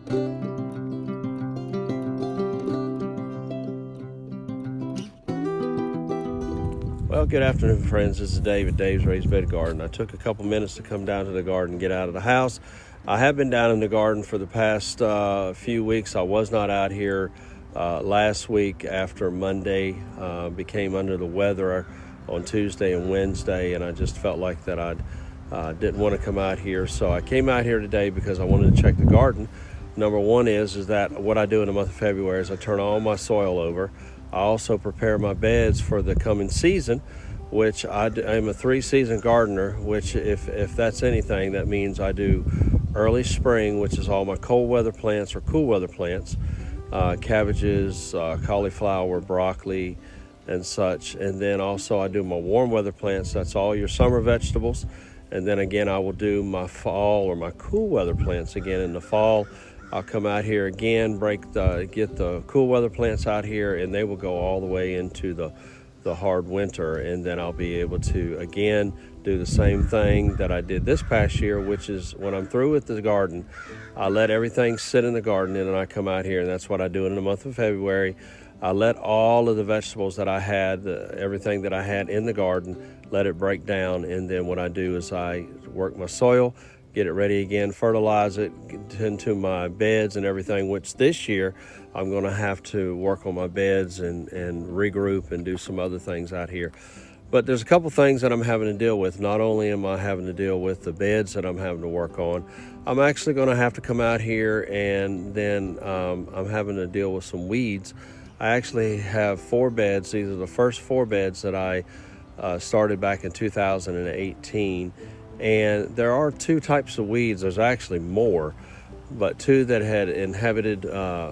Well, good afternoon, friends. This is Dave at Dave's Raised Bed Garden. I took a couple minutes to come down to the garden and get out of the house. I have been down in the garden for the past few weeks. I was not out here last week after Monday. Became under the weather on Tuesday and Wednesday, and I just felt like that I didn't want to come out here. So I came out here today because I wanted to check the garden. Number one is that what I do in the month of February is I turn all my soil over. I also prepare my beds for the coming season, which I'm a 3-season gardener, which if that's anything, that means I do early spring, which is all my cold weather plants or cool weather plants, cabbages, cauliflower, broccoli, and such. And then also I do my warm weather plants. That's all your summer vegetables. And then again, I will do my fall or my cool weather plants again in the fall. I'll come out here again, get the cool weather plants out here, and they will go all the way into the hard winter. And then I'll be able to, again, do the same thing that I did this past year, which is when I'm through with the garden, I let everything sit in the garden, and then I come out here, and that's what I do in the month of February. I let all of the vegetables that I had, everything that I had in the garden, let it break down. And then what I do is I work my soil, get it ready again, fertilize it, get into my beds and everything, which this year I'm going to have to work on my beds and regroup and do some other things out here. But there's a couple things that I'm having to deal with. Not only am I having to deal with the beds that I'm having to work on, I'm actually going to have to come out here and then I'm having to deal with some weeds. I actually have 4 beds. These are the first 4 beds that I started back in 2018. And there are 2 types of weeds. There's actually more, but 2 that had inhabited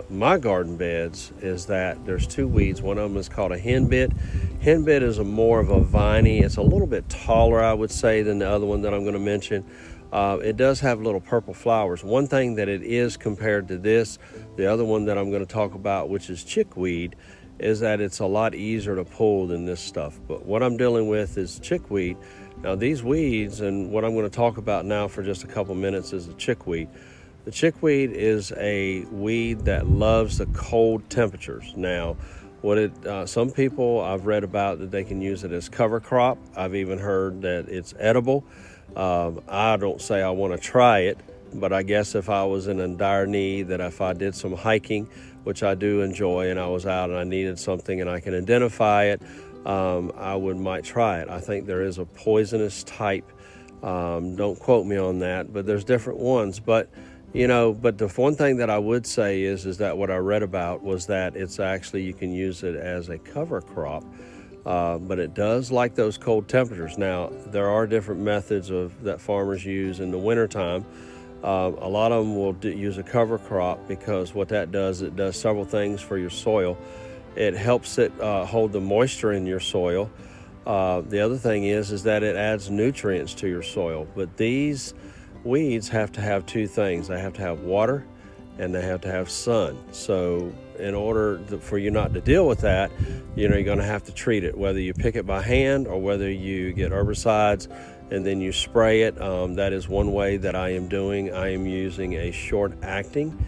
my garden beds is that there's 2 weeds. One of them is called a henbit. Henbit is more of a viney. It's a little bit taller, I would say, than the other one that I'm going to mention. It does have little purple flowers. One thing that it is compared to this, the other one that I'm going to talk about, which is chickweed, is that it's a lot easier to pull than this stuff. But what I'm dealing with is chickweed. Now these weeds, and what I'm going to talk about now for just a couple minutes, is the chickweed. The chickweed is a weed that loves the cold temperatures. Now, some people I've read about that they can use it as cover crop. I've even heard that it's edible. I don't say I want to try it, but I guess if I was in a dire need, that if I did some hiking, which I do enjoy, and I was out and I needed something and I can identify it, I might try it. I think there is a poisonous type. Don't quote me on that, but there's different ones. But the one thing that I would say is that what I read about was that it's actually, you can use it as a cover crop, but it does like those cold temperatures. Now, there are different methods that farmers use in the wintertime. A lot of them will use a cover crop because what that does, it does several things for your soil. It helps it hold the moisture in your soil. The other thing is that it adds nutrients to your soil. But these weeds have to have 2 things. They have to have water and they have to have sun. So in order for you not to deal with that, you're going to have to treat it, whether you pick it by hand or whether you get herbicides and then you spray it. That is one way that I am doing. I am using a short acting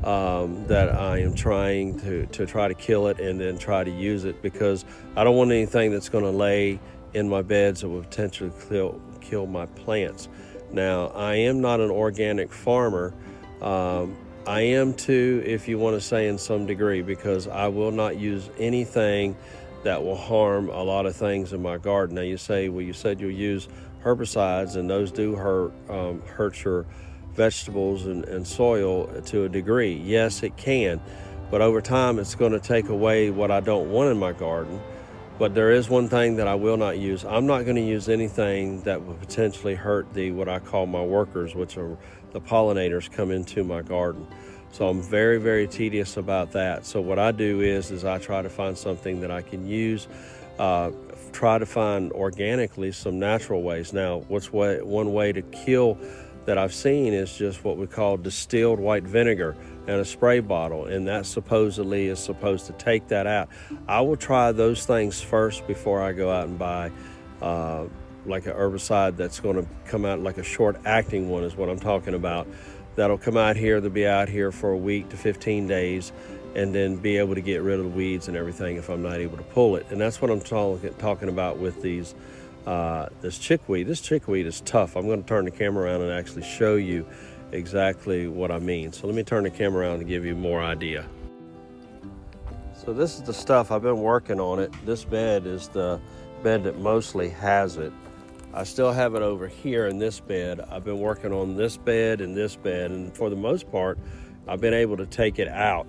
that I am trying to try to kill it and then try to use it, because I don't want anything that's going to lay in my beds that will potentially kill my plants. Now, I am not an organic farmer. I am too, if you want to say, in some degree, because I will not use anything that will harm a lot of things in my garden. Now you say, well, you said you'll use herbicides, and those do hurt your vegetables and soil to a degree. Yes, it can, but over time it's going to take away what I don't want in my garden. But there is one thing that I will not use. I'm not going to use anything that will potentially hurt what I call my workers, which are the pollinators come into my garden. So I'm very, very tedious about that. So what I do is I try to find something that I can use, try to find organically some natural ways. Now, one way to kill that I've seen is just what we call distilled white vinegar and a spray bottle, and that supposedly is supposed to take that out. I will try those things first before I go out and buy like an herbicide that's going to come out like a short acting one is what I'm talking about. that'll come out here. They'll be out here for a week to 15 days and then be able to get rid of the weeds and everything if I'm not able to pull it. And that's what I'm talking about with these this chickweed. This chickweed is tough. I'm going to turn the camera around and actually show you exactly what I mean. So let me turn the camera around to give you more idea. So this is the stuff I've been working on it. This bed is the bed that mostly has it. I still have it over here in this bed. I've been working on this bed, and for the most part, I've been able to take it out.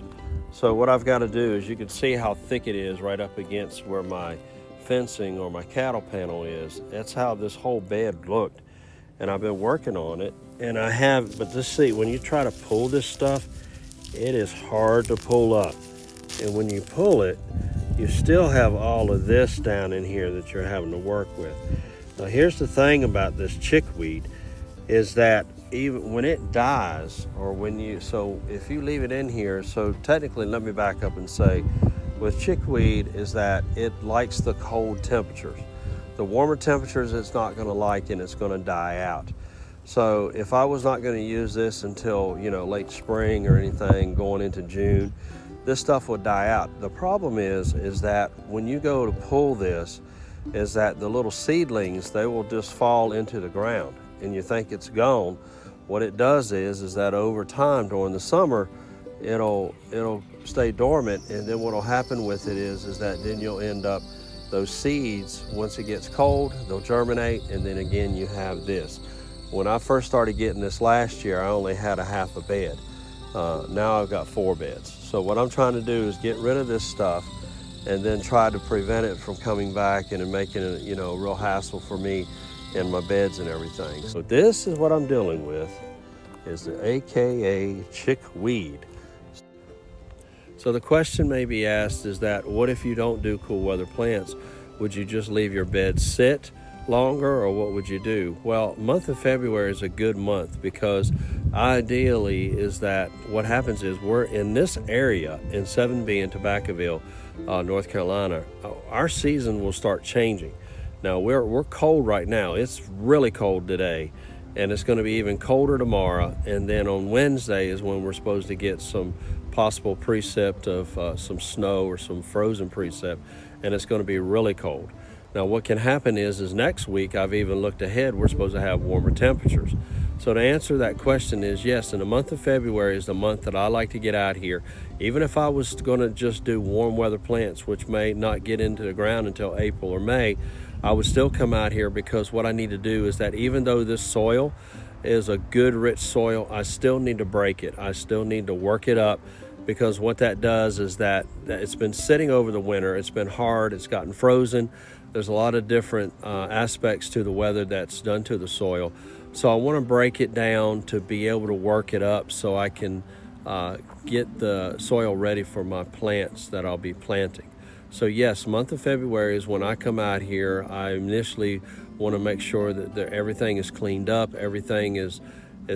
So what I've got to do is, you can see how thick it is right up against where my fencing or my cattle panel is. That's how this whole bed looked. And I've been working on it, and I have, but just see, when you try to pull this stuff, it is hard to pull up. And when you pull it, you still have all of this down in here that you're having to work with. Now here's the thing about this chickweed, is that even when it dies, or so if you leave it in here, so technically, let me back up and say, with chickweed is that it likes the cold temperatures. The warmer temperatures it's not going to like, and it's going to die out. So if I was not going to use this until, late spring or anything going into June, this stuff would die out. The problem is that when you go to pull this, is that the little seedlings, they will just fall into the ground and you think it's gone. What it does is that over time during the summer, it'll stay dormant, and then what'll happen with it is that then you'll end up, those seeds, once it gets cold, they'll germinate, and then again you have this. When I first started getting this last year, I only had a half a bed. Now I've got 4 beds. So what I'm trying to do is get rid of this stuff and then try to prevent it from coming back and making it, a real hassle for me and my beds and everything. So this is what I'm dealing with, is the AKA chickweed. So the question may be asked is that, what if you don't do cool weather plants? Would you just leave your bed sit longer, or what would you do? Well, month of February is a good month, because ideally is that what happens is, we're in this area in 7B in Tobaccoville, North Carolina, our season will start changing. Now we're cold right now. It's really cold today, and it's going to be even colder tomorrow, and then on Wednesday is when we're supposed to get some possible precip of some snow or some frozen precip, and it's going to be really cold. Now what can happen is next week, I've even looked ahead, we're supposed to have warmer temperatures. So to answer that question is yes, in the month of February is the month that I like to get out here. Even if I was going to just do warm weather plants, which may not get into the ground until April or May, I would still come out here, because what I need to do is that even though this soil is a good rich soil, I still need to break it. I still need to work it up, because what that does is that it's been sitting over the winter. It's been hard. It's gotten frozen. There's a lot of different aspects to the weather that's done to the soil. So I want to break it down to be able to work it up so I can get the soil ready for my plants that I'll be planting. So yes, month of February is when I come out here. I initially want to make sure that everything is cleaned up, everything is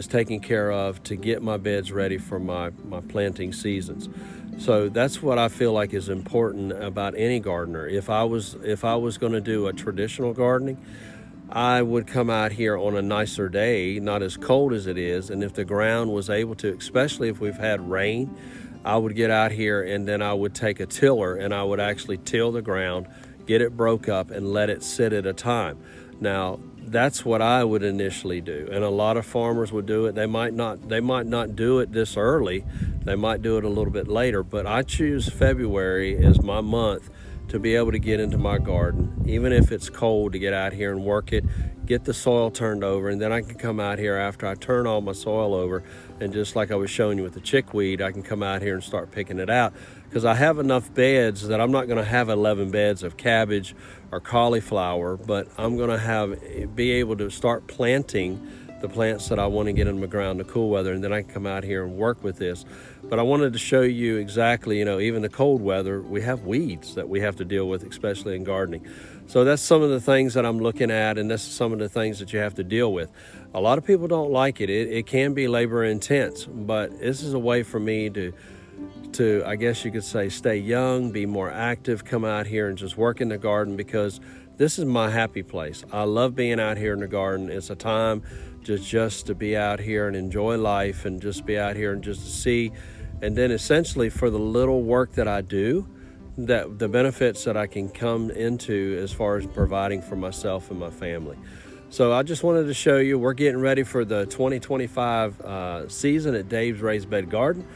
taken care of to get my beds ready for my planting seasons. So that's what I feel like is important about any gardener. If I was going to do a traditional gardening, I would come out here on a nicer day, not as cold as it is, and if the ground was able to, especially if we've had rain, I would get out here and then I would take a tiller and I would actually till the ground, get it broke up, and let it sit at a time. Now, that's what I would initially do, and a lot of farmers would do it. They might not do it this early. They might do it a little bit later, but I choose February as my month to be able to get into my garden, even if it's cold, to get out here and work it, get the soil turned over, and then I can come out here after I turn all my soil over, and just like I was showing you with the chickweed, I can come out here and start picking it out, because I have enough beds that I'm not going to have 11 beds of cabbage or cauliflower, but I'm going to be able to start planting the plants that I want to get in the ground in the cool weather, and then I can come out here and work with this. But I wanted to show you exactly, even the cold weather, we have weeds that we have to deal with, especially in gardening. So that's some of the things that I'm looking at, and that's some of the things that you have to deal with. A lot of people don't like it. It can be labor intense, but this is a way for me to, I guess you could say, stay young, be more active, come out here and just work in the garden, because this is my happy place. I love being out here in the garden. It's a time just to be out here and enjoy life, and just be out here and just to see. And then essentially for the little work that I do, that the benefits that I can come into as far as providing for myself and my family. So I just wanted to show you, we're getting ready for the 2025 season at Dave's Raised Bed Garden,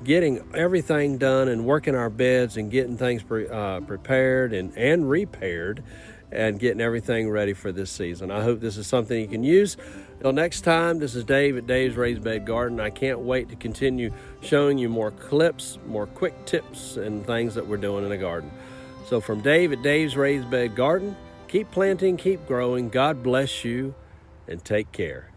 getting everything done and working our beds and getting things prepared and repaired, and getting everything ready for this season. I hope this is something you can use. Until next time, this is Dave at Dave's Raised Bed Garden. I can't wait to continue showing you more clips, more quick tips and things that we're doing in the garden. So from Dave at Dave's Raised Bed Garden, keep planting, keep growing. God bless you, and take care.